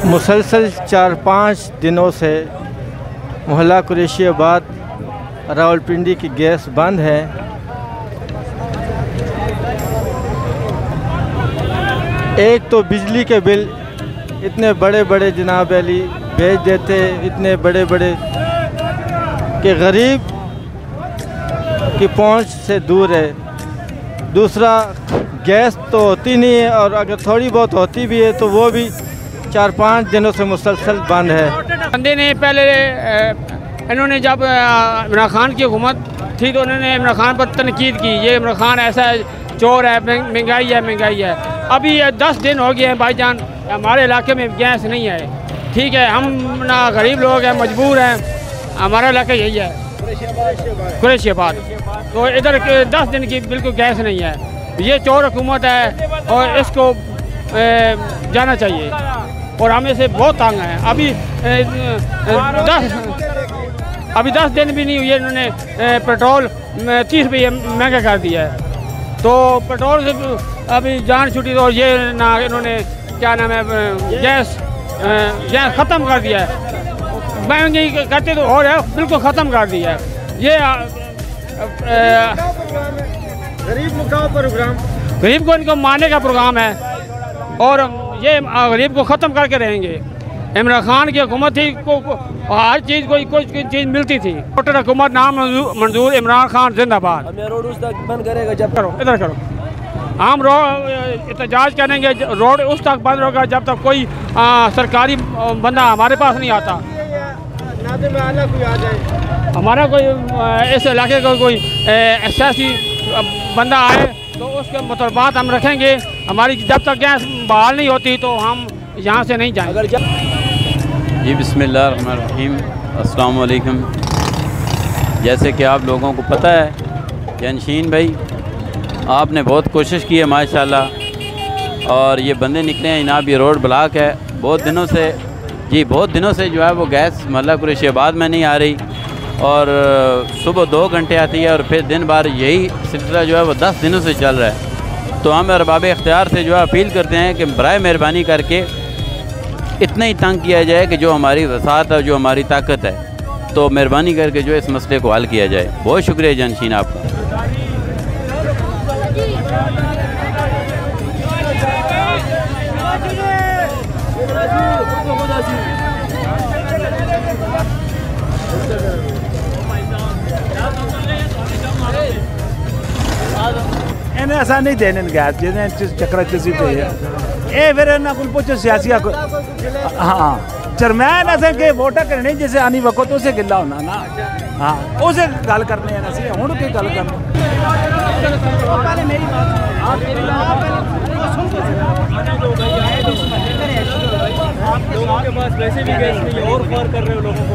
मुसलसल 4-5 दिनों से मोहल्ला कुरैशियाबाद रावलपिंडी की गैस बंद है। एक तो बिजली के बिल इतने बड़े बड़े जनाब अली भेज देते, इतने बड़े बड़े कि गरीब की पहुंच से दूर है। दूसरा, गैस तो होती नहीं है, और अगर थोड़ी बहुत होती भी है तो वो भी 4-5 दिनों से मुसलसल बंद है। बंदे ने पहले इन्होंने जब इमरान खान की हुकूमत थी तो उन्होंने इमरान खान पर तनकीद की, ये इमरान खान ऐसा है, चोर है, महंगाई है। अभी 10 दिन हो गए हैं भाईजान, हमारे इलाके में गैस नहीं है। ठीक है, हम ना गरीब लोग हैं, मजबूर हैं, हमारा इलाका यही है कुरैशियाबाद। तो इधर 10 दिन की बिल्कुल गैस नहीं है। ये चोर हुकूमत है और इसको जाना चाहिए, और हम इसे बहुत तंग हैं। अभी 10 दिन भी नहीं हुए, इन्होंने पेट्रोल 30 रुपये महंगा कर दिया है। तो पेट्रोल से अभी जान छुट्टी, तो ये ना इन्होंने क्या नाम है गैस ख़त्म कर दिया है। महंगी करते तो और है, बिल्कुल ख़त्म कर दिया है। ये गरीब मुकाओ प्रोग्राम, गरीब को इनको मारने का प्रोग्राम है, और ये गरीब को ख़त्म करके रहेंगे। इमरान खान की हुकूमत थी को हर चीज़ कोई चीज़ मिलती थी। टोटल हुकूमत नाम मंजूर, इमरान खान जिंदाबाद। रोड उस तक बंद करेगा जब इधर करो, हम एहतजाज करेंगे, रोड उस तक बंद होगा जब तक कोई सरकारी बंदा हमारे पास नहीं आता। कोई आ जाए, हमारा कोई इस इलाके का कोई एहसासी बंदा आए तो उसके मुतलबात हम रखेंगे। हमारी जब तक गैस बहाल नहीं होती तो हम यहाँ से नहीं जाएंगे। जी बिस्मिल्लाहिर्रहमानिर्रहीम, अस्सलाम वालेकुम। जैसे कि आप लोगों को पता है जनशीन भाई, आपने बहुत कोशिश की है माशाल्लाह, और ये बंदे निकले हैं जनाब। ये रोड ब्लॉक है बहुत दिनों से, जी बहुत दिनों से जो है वो गैस मोहल्ला कुरैशियाबाद में नहीं आ रही, और सुबह 2 घंटे आती है, और फिर दिन भर यही सिलसिला जो है वो 10 दिनों से चल रहा है। तो हम अरबाब इख्तियार से जो है अपील करते हैं कि बराए मेहरबानी करके इतना ही तंग किया जाए कि जो हमारी वसात है, जो हमारी ताकत है, तो मेहरबानी करके जो इस मसले को हल किया जाए। बहुत शुक्रिया जानशीन आपका। इन्हें ऐसा नहीं देने गैस जिन्हें चक्कर किसी पे ये फिर ना कुल पूछो सियासी हाँ चरमैन ऐसे के वोटा करने जैसे आनी वक्त तो उसे गिला होना ना, हाँ उसे गल करने हैं ना, हूँ की गल करने। लोगों के पास वैसे भी गैस नहीं है और फॉर कर रहे हो लोगों को।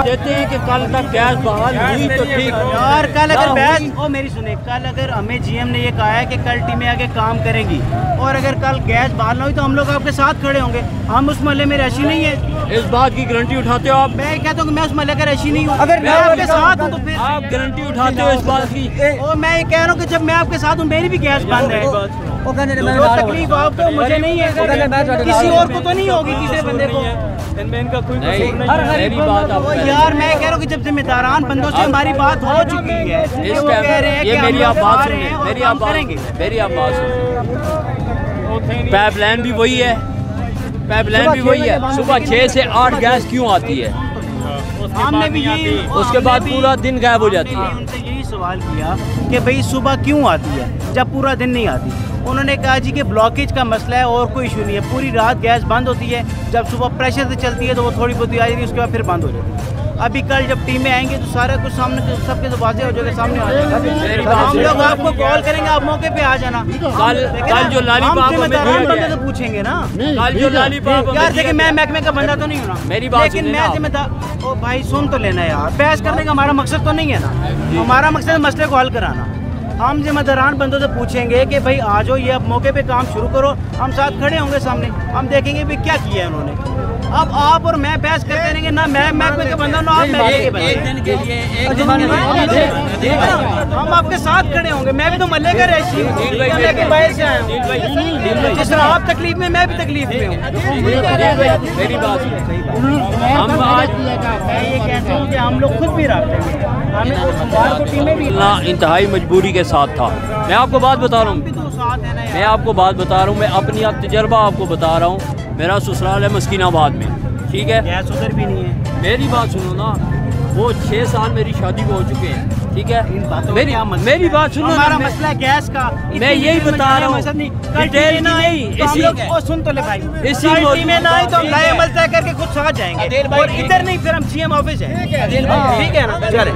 कहते हैं कि कल तक गैस बहाल हुई तो ठीक यार। कल अगर गैस ओ मेरी सुने, कल अगर हमें जीएम ने ये कहा है कि कल टीमें आगे काम करेंगी, और अगर कल गैस बहाल ना हुई तो हम लोग आपके साथ खड़े होंगे। हम उस महल्ले में रशी नहीं है, इस बात की गारंटी उठाते हो आप? मैं कहता हूँ कि मैं उस महल्ले का रशी नहीं हूँ। अगर मैं आपके साथ हूँ तो फिर आप गारंटी उठाते हो इस बात की? और मैं ये कह रहा हूँ कि जब मैं आपके साथ हूँ मेरी भी गैस बंद है। तकलीफ आपको मुझे नहीं है, किसी और को तो नहीं होगी, तीसरे बंदे को। इनका कोई मेरी बात आप यार मैं कह रहा हूँ कि जब जिम्मेदारान बंदों से हमारी बात हो चुकी है, वो कह रहे हैं कि मेरी आप बात सुनिए, मेरी आप बात सुनिए। पाइपलाइन भी वही है, पाइपलाइन भी वही है। सुबह 6 से 8 गैस क्यों आती है? हमने भी यही, उसके बाद पूरा दिन गायब हो जाती है। उनसे यही सवाल किया कि भाई सुबह क्यों आती है जब पूरा दिन नहीं आती। उन्होंने कहा जी कि ब्लॉकेज का मसला है और कोई इशू नहीं है, पूरी रात गैस बंद होती है, जब सुबह प्रेशर से चलती है तो वो थोड़ी बहुत आ जाती है, उसके बाद फिर बंद हो जाती है। अभी कल जब टीमें आएंगी तो सारा कुछ सामने सबके तो वाज़ेह हो जाएगा, सामने आ जाएगा। हम लोग आपको कॉल करेंगे, आप मौके पे आ जाना। कल जो लालीपाप बंदे तो पूछेंगे ना, कल जो लालीपाप यार देखिए मैं महकमे का बंदा तो नहीं हूँ ना, मेरी बात लेकिन मैं जिम्मेदार। ओ भाई सुन तो लेना यार, बहस करने का हमारा मकसद तो नहीं है ना, हमारा मकसद मसले को हल कराना। हम जिम्मेदारान बंदों से पूछेंगे कि भाई आ जाओ, ये अब मौके पे काम शुरू करो, हम साथ खड़े होंगे सामने, हम देखेंगे भी क्या किया है उन्होंने। अब आप और मैं बहस करते रहेंगे, ना मैं महकमे के बंदा, ना आप महकमे के बंदा। हम आपके साथ खड़े होंगे, मैं भी तो मल्ले का रैशी हूँ, मल्ले के बाहर से आया हूँ। जिस तरह आप तकलीफ में, मैं भी तकलीफ में हूँ। मेरी बात हम आज मैं ये कहता हूँ कि हम लोग खुद भी रहते हैं, हमें उस बार को टीमें भी ना इंतहाई मजबूरी के साथ था। मैं आपको बात बता रहा हूँ, मैं आपको बात बता रहा हूँ, मैं अपनी तजर्बा आपको बता रहा हूँ। मेरा ससुराल है मस्कीनाबाद में, ठीक है, गैस उधर भी नहीं है। मेरी बात सुनो ना, वो 6 साल मेरी शादी को हो चुके हैं, ठीक है। मेरी बात सुनो, हमारा मसला है गैस का, मैं यही बता रहा हूँ, डिटेल नहीं, सुन तो ले भाई, इसी में ना आई तो हम नए अमल तय करके खुद साथ जाएंगे, और इधर नहीं, फिर हम सीएम ऑफिस जाएंगे, ठीक है ना। चले,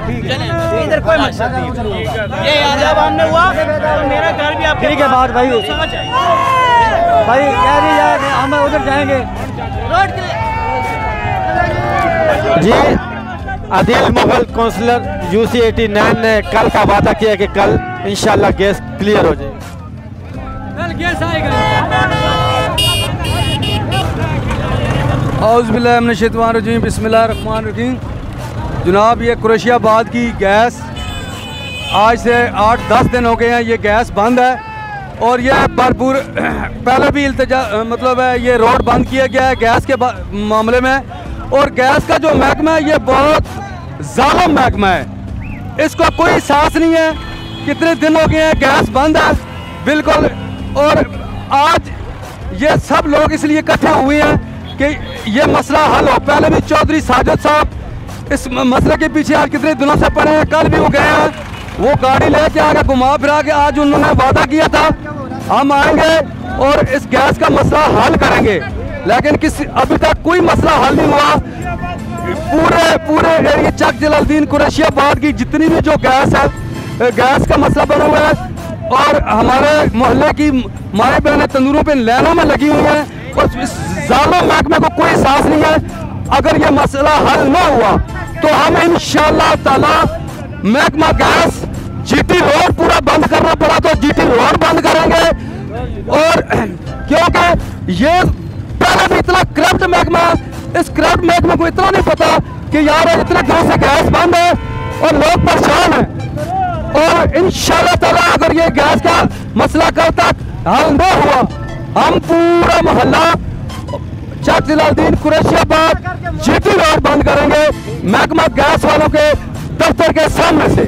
इधर कोई मकसद नहीं, ये जब हमने हुआ तो मेरा घर भी आप, ठीक है बात भाई, भाई कह रही है हम उधर जाएंगे जी। आदिल मुगल काउंसलर UC 89 ने कल का वादा किया कि कल इंशाल्लाह गैस क्लियर हो जाएगी। कल गैस आएगा। औज़ुबिल्लाहिमिनश्शैतानिर्रजीम, बिस्मिल्लाहिर्रहमानिर्रहीम। जनाब, ये कुरैशियाबाद की गैस आज से 8-10 दिन हो गए हैं, ये गैस बंद है। और ये भरपूर पहले भी मतलब है, ये रोड बंद किया गया है गैस के मामले में। और गैस का जो महकमा है ये बहुत ज़ालिम महकमा है, इसको कोई सांस नहीं है। कितने दिन हो गए हैं गैस बंद है बिल्कुल। और आज ये सब लोग इसलिए इकट्ठे हुए हैं कि ये मसला हल हो। पहले भी चौधरी साजिद साहब इस मसले के पीछे आज कितने दिनों से पड़े हैं, कल भी वो गए हैं, वो गाड़ी लेके आगे घुमा फिरा के आज उन्होंने वादा किया था हम आएंगे और इस गैस का मसला हल करेंगे, लेकिन अभी तक कोई मसला हल नहीं हुआ। पूरे एरिया चक जलालुद्दीन कुरैशियाबाद की जितनी भी जो गैस है, गैस का मसला बना हुआ है। और हमारे मोहल्ले की माए बहनें तंदूरों पे लाइनों में लगी हुई हैं और इस जालिम महकमे को कोई सांस नहीं है। अगर ये मसला हल ना हुआ तो हम इंशाअल्लाह ताला महकमा गैस GT रोड पूरा बंद करना पड़ा तो GT रोड बंद करेंगे। और क्योंकि ये पहले भी इतना करप्ट महकमा, इस करप्ट महकमे को इतना नहीं पता कि यार इतने दिनों से गैस बंद है और लोग परेशान हैं। और इंशाअल्लाह ताला अगर ये गैस का मसला कल तक हल न हुआ, हम पूरा मोहल्ला चक जलालुद्दीन कुरैशियाबाद GT रोड बंद करेंगे महकमा गैस वालों के दफ्तर के सामने से।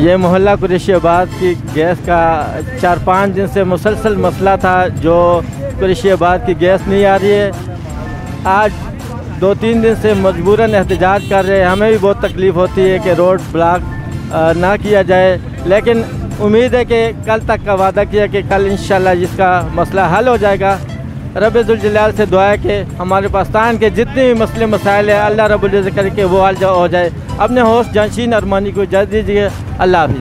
ये मोहल्ला कुरैशियाबाद की गैस का 4-5 दिन से मुसलसल मसला था, जो कुरैशियाबाद की गैस नहीं आ रही है। आज 2-3 दिन से मजबूरन एहतजाज कर रहे हैं। हमें भी बहुत तकलीफ़ होती है कि रोड ब्लॉक ना किया जाए, लेकिन उम्मीद है कि कल तक का वादा किया कि कल इंशाल्लाह इसका मसला हल हो जाएगा। रब्बुल जुल जलाल से दुआ है कि हमारे पाकिस्तान के जितने भी मसले मसाइल हैं अल्लाह रब्बुल इज़्ज़त करके वो हल हो जाए। अपने होस्ट जानशीन अरमानी को इजाज़त दीजिए। अल्लाह हाफ़िज़।